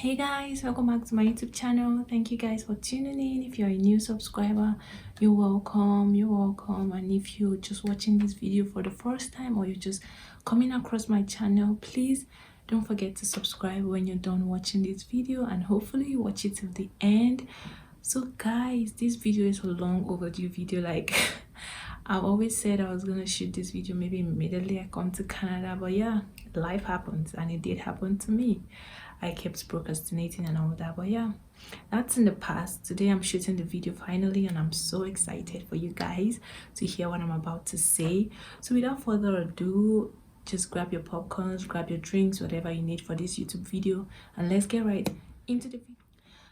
Hey guys, welcome back to my YouTube channel. Thank you guys for tuning in. If you're a new subscriber, you're welcome. And if you're just watching this video for the first time or you're just coming across my channel, please don't forget to subscribe when you're done watching this video, and hopefully you watch it till the end. So guys, this video is a long overdue video. Like I've always said I was gonna shoot this video maybe immediately I come to Canada, but yeah, life happens and it did happen to me. I kept procrastinating and all that, but yeah, that's in the past. Today I'm shooting the video finally, and I'm so excited for you guys to hear what I'm about to say. So without further ado, just grab your popcorns, grab your drinks, whatever you need for this YouTube video, and let's get right into the video.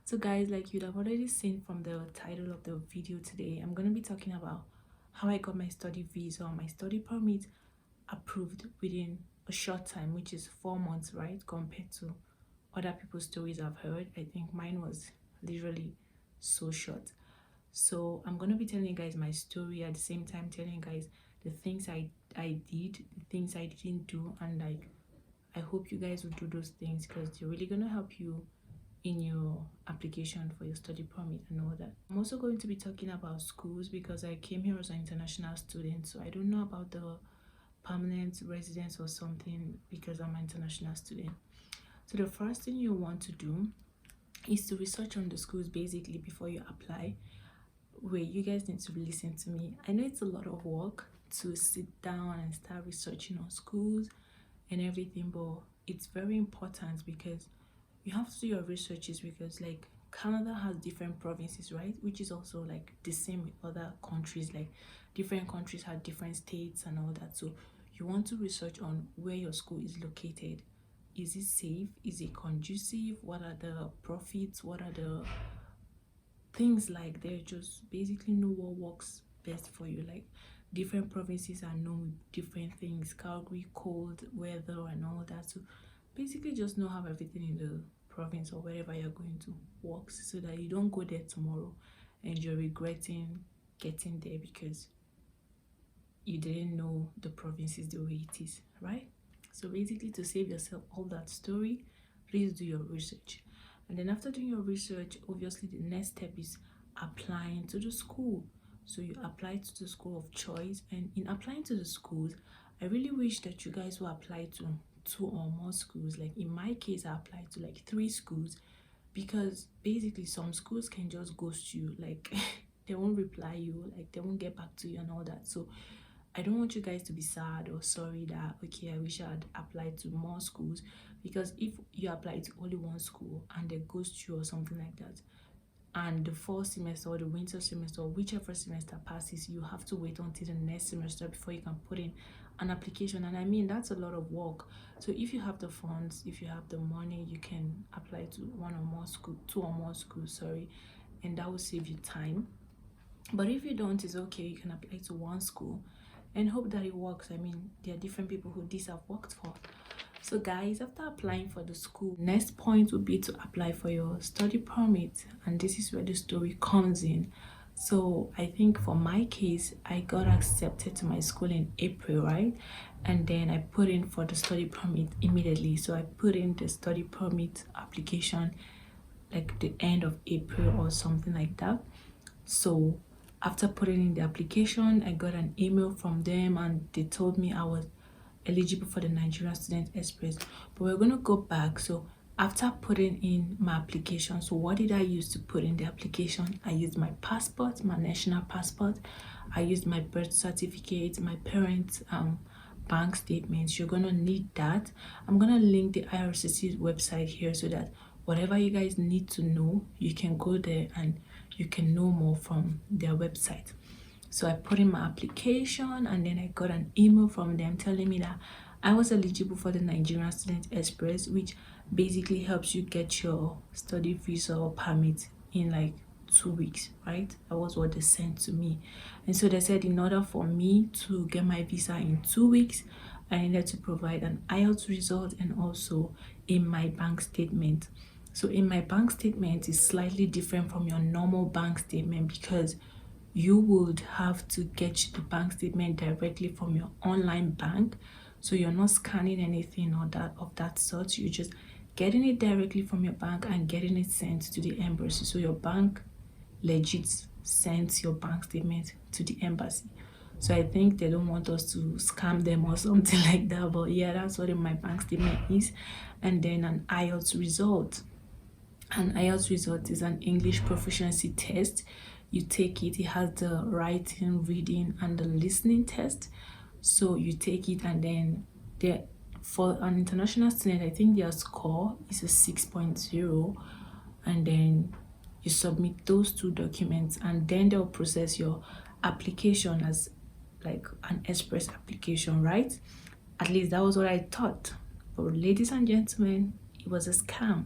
So guys, like you'd have already seen from the title of the video today, I'm going to be talking about how I got my study visa or my study permit approved within a short time, which is 4 months, right? Compared to other people's stories I've heard, I think mine was literally so short. So I'm going to be telling you guys my story, at the same time telling you guys the things I did, the things I didn't do, and like I hope you guys will do those things because they're really going to help you in your application for your study permit and all that. I'm also going to be talking about schools because I came here as an international student, so I don't know about the permanent residence or something because I'm an international student. So the first thing you want to do is to research on the schools basically before you apply. Wait, you guys need to listen to me. I know it's a lot of work to sit down and start researching on schools and everything, but it's very important because you have to do your researches, because like Canada has different provinces, right? Which is also like the same with other countries. Like different countries have different states and all that. So you want to research on where your school is located. Is it safe? Is it conducive? What are the profits? What are the things like? They just basically know what works best for you. Like different provinces are known with different things. Calgary, cold weather and all that. So basically just know how everything in the province or wherever you're going to works, so that you don't go there tomorrow and you're regretting getting there because you didn't know the provinces the way it is, right? So basically, to save yourself all that story, please do your research. And then after doing your research, obviously the next step is applying to the school. So you apply to the school of choice, and in applying to the schools, I really wish that you guys will apply to 2 or more schools. Like in my case, I applied to like 3 schools because basically some schools can just ghost you. Like they won't reply you, like they won't get back to you and all that. So I don't want you guys to be sad or sorry that, okay, I wish I had applied to more schools, because if you apply to only one school and they ghost you or something like that, and the fall semester or the winter semester or whichever semester passes, you have to wait until the next semester before you can put in an application. And I mean, that's a lot of work. So if you have the funds, if you have the money, you can apply to 1 or more school, 2 or more schools, sorry, and that will save you time. But if you don't, it's okay, you can apply to 1 school and hope that it works. I mean, there are different people who this have worked for. So guys, after applying for the school, next point would be to apply for your study permit, and this is where the story comes in. So I think for my case, I got accepted to my school in April, right? And then I put in for the study permit immediately. So I put in the study permit application like the end of April or something like that. So after putting in the application, I got an email from them and they told me I was eligible for the Nigerian Student Express. But we're going to go back. So after putting in my application, so what did I use to put in the application? I used my passport, my national passport. I used my birth certificate, my parents' bank statements. You're going to need that. I'm going to link the IRCC website here so that whatever you guys need to know, you can go there and you can know more from their website. So I put in my application and then I got an email from them telling me that I was eligible for the Nigerian Student Express, which basically helps you get your study visa or permit in like 2 weeks, right? That was what they sent to me. And so they said in order for me to get my visa in 2 weeks, I needed to provide an IELTS result and also in my bank statement. So in my bank statement is slightly different from your normal bank statement because you would have to get the bank statement directly from your online bank. So you're not scanning anything or that of that sort. You just getting it directly from your bank and getting it sent to the embassy. So your bank legit sends your bank statement to the embassy. So I think they don't want us to scam them or something like that. But yeah, that's what my bank statement is. And then an IELTS result. An IELTS result is an English proficiency test. You take it, it has the writing, reading, and the listening test. So you take it, and then for an international student, I think their score is a 6.0, and then you submit those two documents, and then they'll process your application as like an express application, right? At least that was what I thought. But ladies and gentlemen, it was a scam.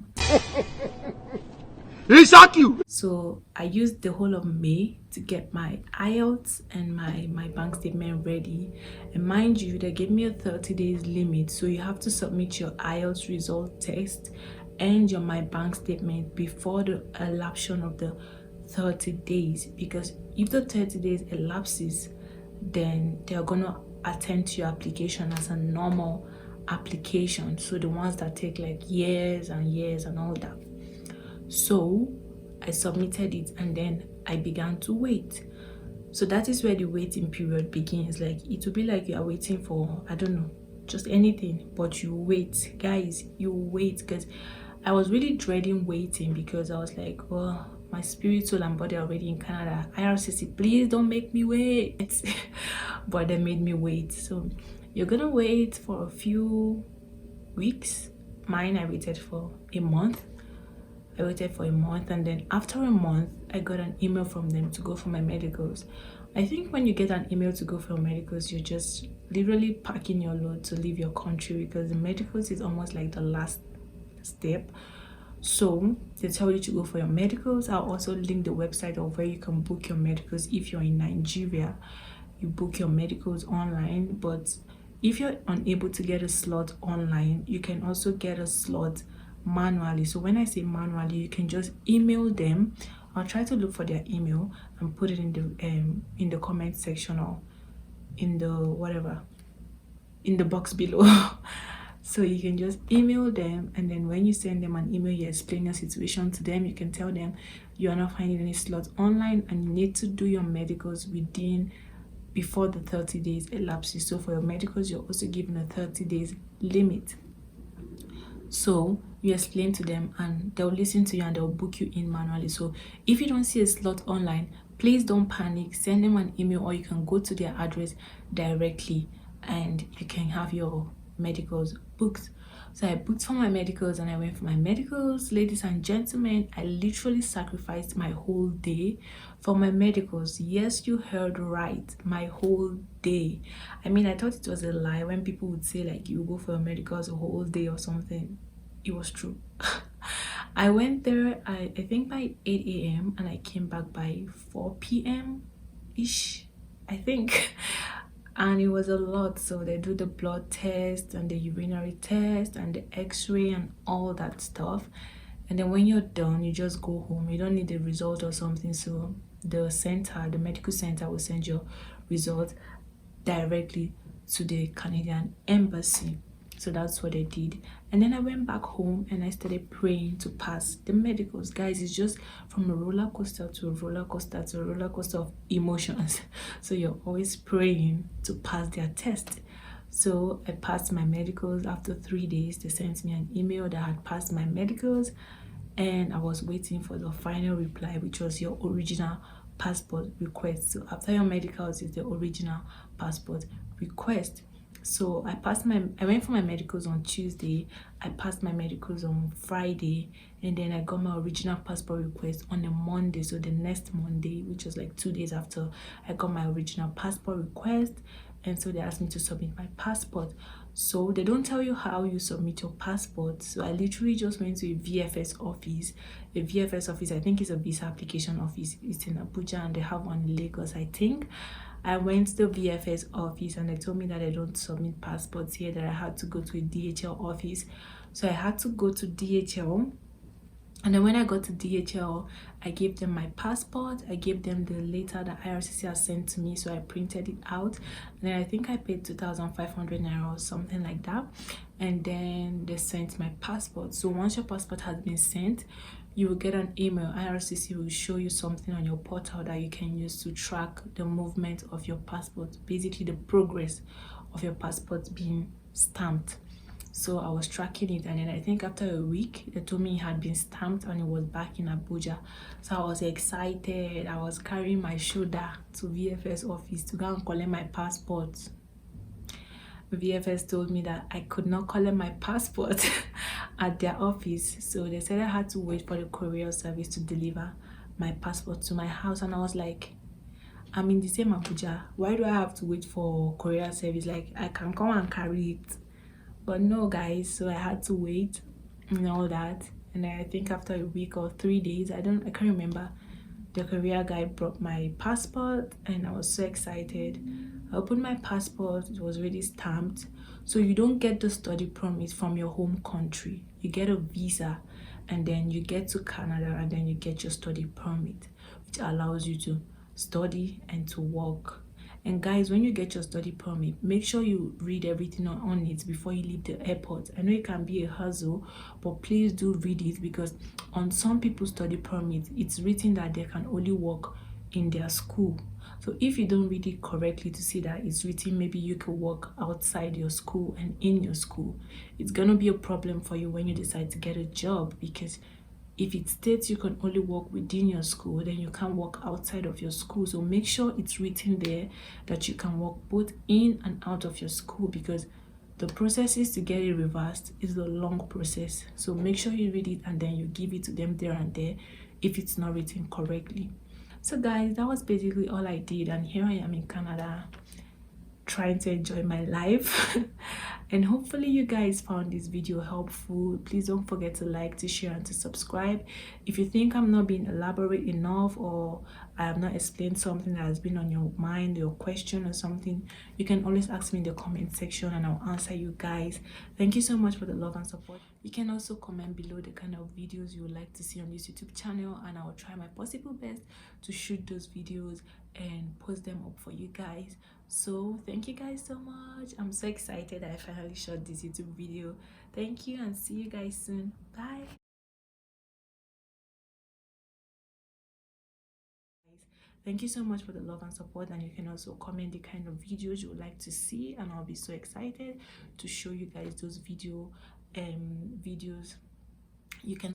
So I used the whole of May to get my IELTS and my bank statement ready. And mind you, they gave me a 30 days limit. So you have to submit your IELTS result test and your my bank statement before the elapsion of the 30 days. Because if the 30 days elapses, then they're gonna attend to your application as a normal application. So the ones that take like years and years and all that. So I submitted it, and then I began to wait. So that is where the waiting period begins. Like it will be like you are waiting for, I don't know, just anything, but you wait, guys. You wait, because I was really dreading waiting, because I was like, well, my spirit, soul, and body are already in Canada. IRCC, please don't make me wait. But they made me wait. So you're gonna wait for a few weeks. Mine, I waited for a month. I waited for a month, and then after a month I got an email from them to go for my medicals. I think when you get an email to go for medicals, you're just literally packing your load to leave your country, because the medicals is almost like the last step. So they tell you to go for your medicals. I'll also link the website of where you can book your medicals. If you're in Nigeria, you book your medicals online, but if you're unable to get a slot online, you can also get a slot manually. So when I say manually, you can just email them. I'll try to look for their email and put it in the comment section, or in the whatever, in the box below. So you can just email them, and then when you send them an email, you explain your situation to them. You can tell them you are not finding any slots online and you need to do your medicals before the 30 days elapses. So for your medicals, you're also given a 30 days limit. So you explain to them, and they'll listen to you, and they'll book you in manually. So if you don't see a slot online, please don't panic. Send them an email, or you can go to their address directly and you can have your medicals booked. So I booked for my medicals, and I went for my medicals. Ladies and gentlemen, I literally sacrificed my whole day for my medicals. Yes, you heard right, my whole day. I mean, I thought it was a lie when people would say like you go for your medicals a whole day or something. It was true. I went there, I think by 8 a.m. and I came back by 4 p.m. ish, I think. And it was a lot. So they do the blood test and the urinary test and the x-ray and all that stuff, and then when you're done, you just go home. You don't need a result or something. So the medical center will send your result directly to the Canadian embassy. So that's what I did. And then I went back home and I started praying to pass the medicals. Guys, it's just from a roller coaster to a roller coaster to a roller coaster of emotions. So you're always praying to pass their test. So I passed my medicals. After 3 days, they sent me an email that I had passed my medicals, and I was waiting for the final reply, which was your original passport request. So after your medicals is the original passport request. So I went for my medicals on Tuesday, I passed my medicals on Friday, and then I got my original passport request on a Monday. So the next Monday, which was like 2 days after I got my original passport request, and so they asked me to submit my passport. So they don't tell you how you submit your passport. So I literally just went to a VFS office. A VFS office, I think, is a visa application office. It's in Abuja, and they have one in Lagos, I think. I went to the VFS office, and they told me that I don't submit passports here, that I had to go to a DHL office. So I had to go to DHL And then when I got to DHL, I gave them my passport. I gave them the letter that IRCC has sent to me. So I printed it out. And then I think I paid 2,500 naira or something like that. And then they sent my passport. So once your passport has been sent, you will get an email. IRCC will show you something on your portal that you can use to track the movement of your passport. Basically, the progress of your passport being stamped. So I was tracking it, and then I think after a week they told me it had been stamped and it was back in Abuja. So I was excited. I was carrying my shoulder to VFS office to go and collect my passport. VFS told me that I could not collect my passport at their office, so they said I had to wait for the courier service to deliver my passport to my house. And I was like, I'm in the same Abuja, why do I have to wait for courier service? Like, I can come and carry it. But no, guys, so I had to wait and all that. And then I think after a week or 3 days, I can't remember, the courier guy brought my passport, and I was so excited. I opened my passport, it was already stamped. So you don't get the study permit from your home country, you get a visa, and then you get to Canada, and then you get your study permit, which allows you to study and to work. And guys, when you get your study permit, make sure you read everything on it before you leave the airport. I know it can be a hassle, but please do read it, because on some people's study permit, it's written that they can only work in their school. So if you don't read it correctly to see that it's written, maybe you could work outside your school and in your school, it's gonna be a problem for you when you decide to get a job, because if it states you can only work within your school, then you can't work outside of your school. So make sure it's written there that you can work both in and out of your school, because the processes to get it reversed is a long process. So make sure you read it and then you give it to them there and there if it's not written correctly. So guys, that was basically all I did, and here I am in Canada trying to enjoy my life. And hopefully you guys found this video helpful. Please don't forget to like, to share, and to subscribe. If you think I'm not being elaborate enough, or I have not explained something that has been on your mind, your question or something, you can always ask me in the comment section and I'll answer you guys. Thank you so much for the love and support. You can also comment below the kind of videos you would like to see on this YouTube channel, and I will try my possible best to shoot those videos and post them up for you guys. So thank you guys so much. I'm so excited that I finally shot this YouTube video. Thank you, and see you guys soon. Bye. Thank you so much for the love and support, and you can also comment the kind of videos you would like to see, and I'll be so excited to show you guys those videos. You can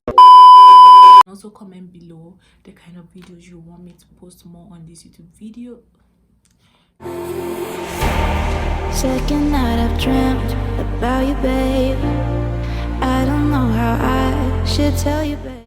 also comment below the kind of videos you want me to post more on this YouTube video. Second night I've dreamt about you, babe. I don't know how I should tell you.